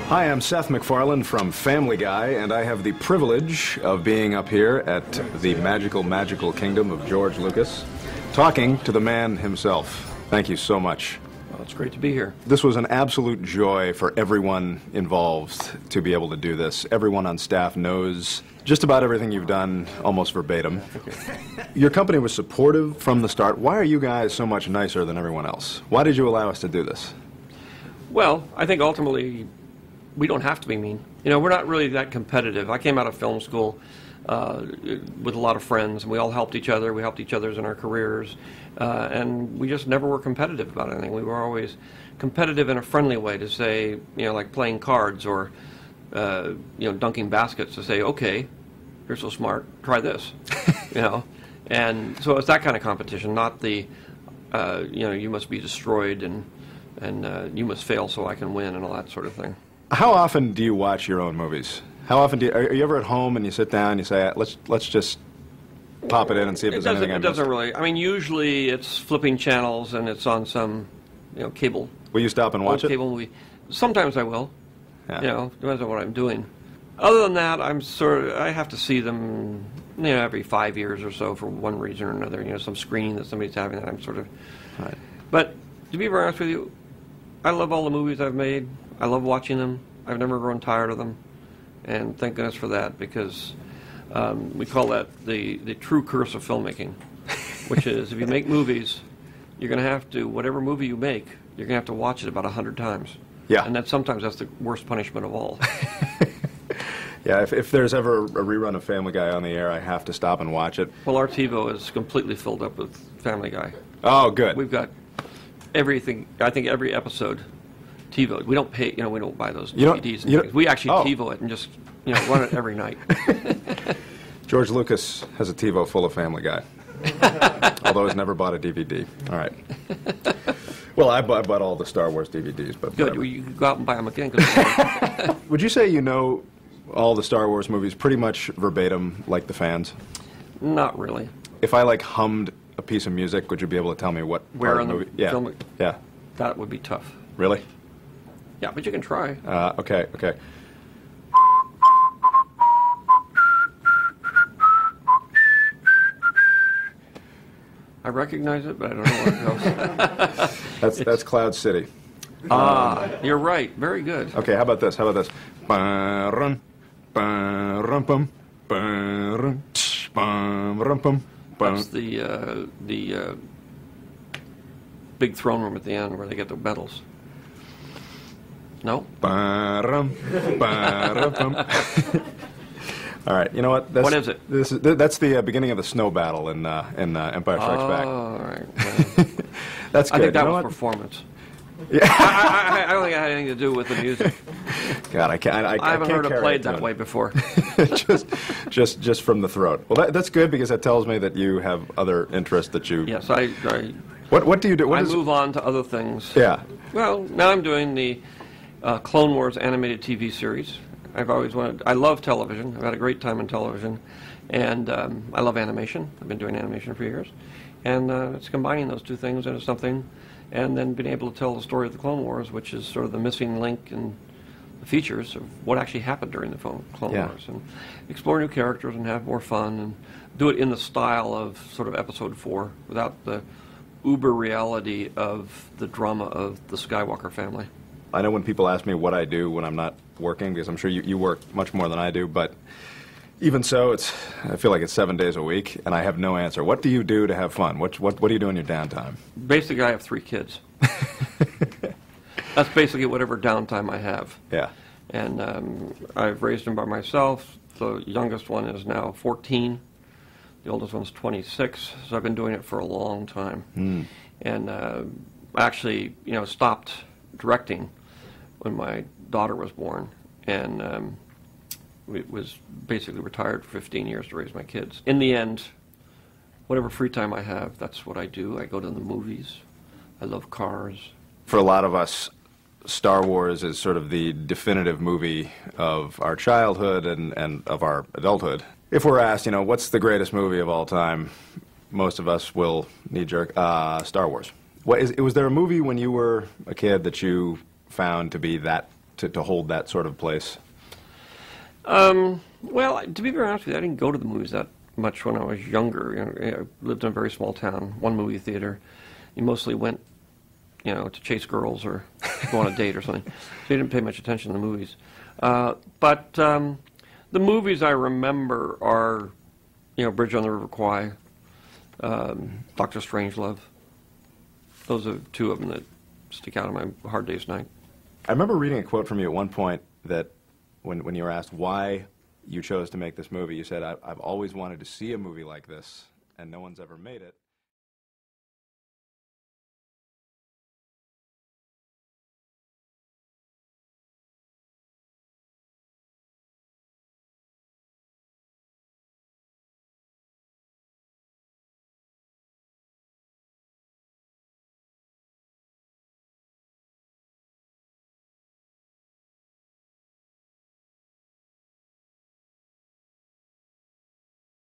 Hi, I'm Seth MacFarlane from Family Guy, and I have the privilege of being up here at the magical kingdom of George Lucas, talking to the man himself. Thank you so much. Well, it's great to be here. This was an absolute joy for everyone involved to be able to do this. Everyone on staff knows just about everything you've done, almost verbatim. Your company was supportive from the start. Why are you guys so much nicer than everyone else? Why did you allow us to do this? Well, I think ultimately we don't have to be mean. You know, we're not really that competitive. I came out of film school with a lot of friends, and we all helped each other. We helped each other in our careers, and we just never were competitive about anything. We were always competitive in a friendly way to say, you know, like playing cards or, you know, dunking baskets to say, okay, you're so smart, try this, you know. And so it's that kind of competition, not the, you know, you must be destroyed and you must fail so I can win and all that sort of thing. How often do you watch your own movies? How often do you, are you ever at home and you sit down and you say, let's just pop it in and see if there's anything I missed? It doesn't really. I mean, usually it's flipping channels and it's on some, you know, cable. Will you stop and watch it? Cable movie. Sometimes I will. Yeah. You know, depends on what I'm doing. Other than that, I have to see them, you know, every 5 years or so for one reason or another. You know, some screening that somebody's having that I'm sort of. Right. But to be very honest with you, I love all the movies I've made. I love watching them. I've never grown tired of them, and thank goodness for that, because we call that the true curse of filmmaking, which is if you make movies, you're going to have to, whatever movie you make, you're going to have to watch it about 100 times. Yeah. And sometimes that's the worst punishment of all. Yeah, if there's ever a rerun of Family Guy on the air, I have to stop and watch it. Well, our TiVo is completely filled up with Family Guy. Oh, good. We've got everything, I think every episode TiVo. We don't pay, you know, we don't buy those DVDs and things. We actually TiVo it and just, you know, run it every night. George Lucas has a TiVo full of Family Guy, although he's never bought a DVD. All right. Well, I bought all the Star Wars DVDs, but good. You can go out and buy them again. Would you say you know all the Star Wars movies pretty much verbatim, like the fans? Not really. If I like hummed a piece of music, would you be able to tell me what where part in of the the movie? Yeah. film? Yeah. That would be tough. Really? Yeah, but you can try. Okay. I recognize it, but I don't know where it goes. That's Cloud City. You're right. Very good. Okay, how about this? Ba-run, ba-rum-pum, ba-run, tsh, ba-rum-pum, ba-run. That's the big throne room at the end where they get the medals. No? Ba-rum, ba-rum-pum. All right, you know what? What is it? That's the beginning of the snow battle in Empire Strikes Back. All right. Well, That's good. I think that you know was what? performance. Yeah. I don't think it had anything to do with the music. God, I can't. I haven't can't heard it played that way before. just from the throat. Well, that's good because that tells me that you have other interests that you. Yes, What do you do? I move on to other things. Yeah. Well, now I'm doing the Clone Wars animated TV series. I've always wanted. I love television. I've had a great time in television, and I love animation. I've been doing animation for years, and it's combining those two things into something, and then being able to tell the story of the Clone Wars, which is sort of the missing link in the features of what actually happened during the Clone Wars, and explore new characters and have more fun, and do it in the style of sort of Episode 4, without the uber reality of the drama of the Skywalker family. I know when people ask me what I do when I'm not working, because I'm sure you work much more than I do, but even so, I feel like it's 7 days a week, and I have no answer. What do you do to have fun? What do you do in your downtime? Basically, I have 3 kids. That's basically whatever downtime I have. Yeah. And I've raised them by myself. The youngest one is now 14. The oldest one's 26. So I've been doing it for a long time. Mm. And actually, you know, stopped directing when my daughter was born, and was basically retired for 15 years to raise my kids. In the end, whatever free time I have, that's what I do. I go to the movies. I love cars. For a lot of us, Star Wars is sort of the definitive movie of our childhood and of our adulthood. If we're asked, you know, what's the greatest movie of all time, most of us will knee-jerk, Star Wars. Was there a movie when you were a kid that you found to be that to hold that sort of place? Well, to be very honest with you, I didn't go to the movies that much when I was younger. You know, I lived in a very small town, one movie theater. You mostly went, to chase girls or go on a date or something. So you didn't pay much attention to the movies. But the movies I remember are, Bridge on the River Kwai, Dr. Strangelove. Those are two of them that stick out on my hard day's night. I remember reading a quote from you at one point that when you were asked why you chose to make this movie, you said, I've always wanted to see a movie like this, and no one's ever made it.